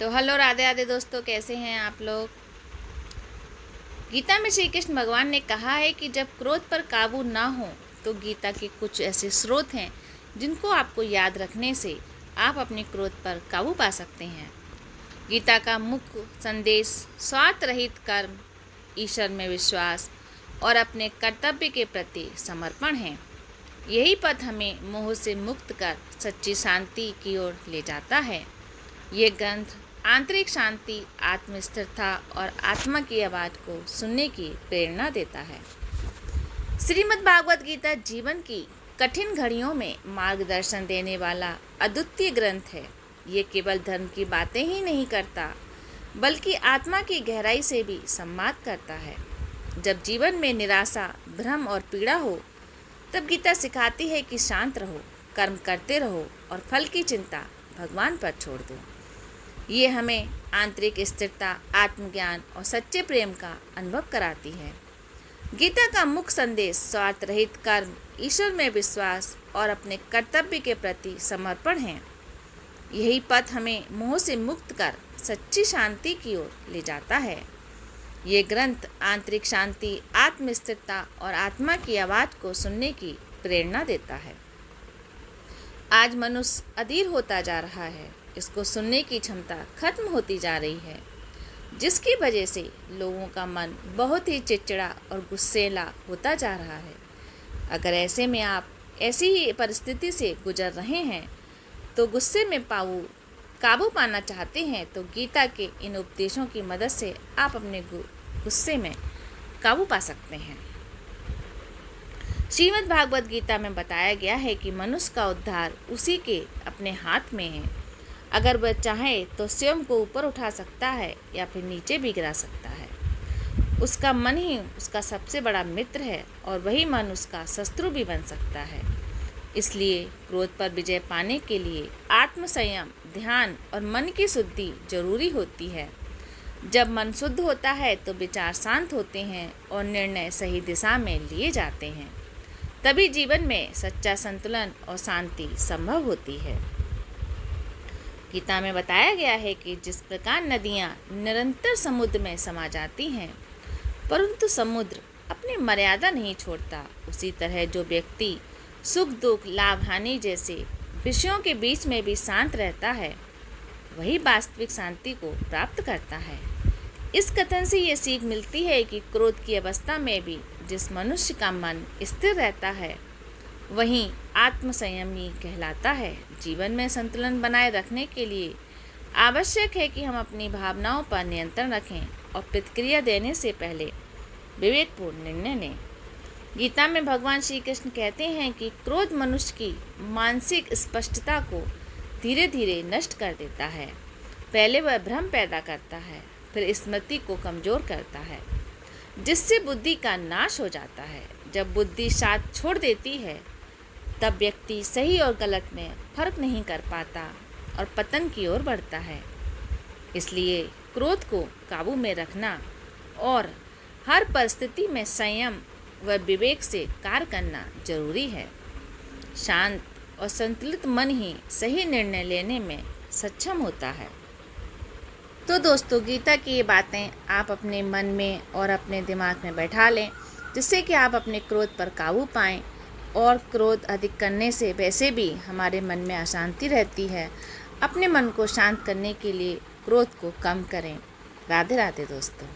तो हेलो राधे राधे दोस्तों, कैसे हैं आप लोग। गीता में श्री कृष्ण भगवान ने कहा है कि जब क्रोध पर काबू ना हो तो गीता के कुछ ऐसे स्रोत हैं जिनको आपको याद रखने से आप अपने क्रोध पर काबू पा सकते हैं। गीता का मुख्य संदेश स्वार्थ रहित कर्म, ईश्वर में विश्वास और अपने कर्तव्य के प्रति समर्पण है। यही पथ हमें मोह से मुक्त कर सच्ची शांति की ओर ले जाता है। ये ग्रंथ आंतरिक शांति, आत्मस्थिरता और आत्मा की आवाज़ को सुनने की प्रेरणा देता है। श्रीमद् भागवत गीता जीवन की कठिन घड़ियों में मार्गदर्शन देने वाला अद्वितीय ग्रंथ है। ये केवल धर्म की बातें ही नहीं करता, बल्कि आत्मा की गहराई से भी संवाद करता है। जब जीवन में निराशा, भ्रम और पीड़ा हो, तब गीता सिखाती है कि शांत रहो, कर्म करते रहो और फल की चिंता भगवान पर छोड़ दो। ये हमें आंतरिक स्थिरता, आत्मज्ञान और सच्चे प्रेम का अनुभव कराती है। गीता का मुख्य संदेश स्वार्थ रहित कर्म, ईश्वर में विश्वास और अपने कर्तव्य के प्रति समर्पण है। यही पथ हमें मोह से मुक्त कर सच्ची शांति की ओर ले जाता है। ये ग्रंथ आंतरिक शांति, आत्मस्थिरता और आत्मा की आवाज़ को सुनने की प्रेरणा देता है। आज मनुष्य अधीर होता जा रहा है, इसको सुनने की क्षमता खत्म होती जा रही है, जिसकी वजह से लोगों का मन बहुत ही चिड़चिड़ा और गुस्सेला होता जा रहा है। अगर ऐसे में आप ऐसी ही परिस्थिति से गुजर रहे हैं तो गुस्से में काबू पाना चाहते हैं तो गीता के इन उपदेशों की मदद से आप अपने गुस्से में काबू पा सकते हैं। श्रीमद् भागवत गीता में बताया गया है कि मनुष्य का उद्धार उसी के अपने हाथ में है। अगर वह चाहे तो स्वयं को ऊपर उठा सकता है या फिर नीचे भी गिरा सकता है। उसका मन ही उसका सबसे बड़ा मित्र है और वही मन उसका शत्रु भी बन सकता है। इसलिए क्रोध पर विजय पाने के लिए आत्मसंयम, ध्यान और मन की शुद्धि जरूरी होती है। जब मन शुद्ध होता है तो विचार शांत होते हैं और निर्णय सही दिशा में लिए जाते हैं। तभी जीवन में सच्चा संतुलन और शांति संभव होती है। गीता में बताया गया है कि जिस प्रकार नदियाँ निरंतर समुद्र में समा जाती हैं, परंतु समुद्र अपनी मर्यादा नहीं छोड़ता, उसी तरह जो व्यक्ति सुख दुख, लाभ हानि जैसे विषयों के बीच में भी शांत रहता है, वही वास्तविक शांति को प्राप्त करता है। इस कथन से ये सीख मिलती है कि क्रोध की अवस्था में भी जिस मनुष्य का मन स्थिर रहता है, वहीं आत्मसंयमी कहलाता है। जीवन में संतुलन बनाए रखने के लिए आवश्यक है कि हम अपनी भावनाओं पर नियंत्रण रखें और प्रतिक्रिया देने से पहले विवेकपूर्ण निर्णय लें। गीता में भगवान श्री कृष्ण कहते हैं कि क्रोध मनुष्य की मानसिक स्पष्टता को धीरे धीरे नष्ट कर देता है। पहले वह भ्रम पैदा करता है, फिर स्मृति को कमज़ोर करता है, जिससे बुद्धि का नाश हो जाता है। जब बुद्धि साथ छोड़ देती है तब व्यक्ति सही और गलत में फर्क नहीं कर पाता और पतन की ओर बढ़ता है। इसलिए क्रोध को काबू में रखना और हर परिस्थिति में संयम व विवेक से कार्य करना जरूरी है। शांत और संतुलित मन ही सही निर्णय लेने में सक्षम होता है। तो दोस्तों, गीता की ये बातें आप अपने मन में और अपने दिमाग में बैठा लें, जिससे कि आप अपने क्रोध पर काबू पाएं। और क्रोध अधिक करने से वैसे भी हमारे मन में अशांति रहती है। अपने मन को शांत करने के लिए क्रोध को कम करें। राधे राधे दोस्तों।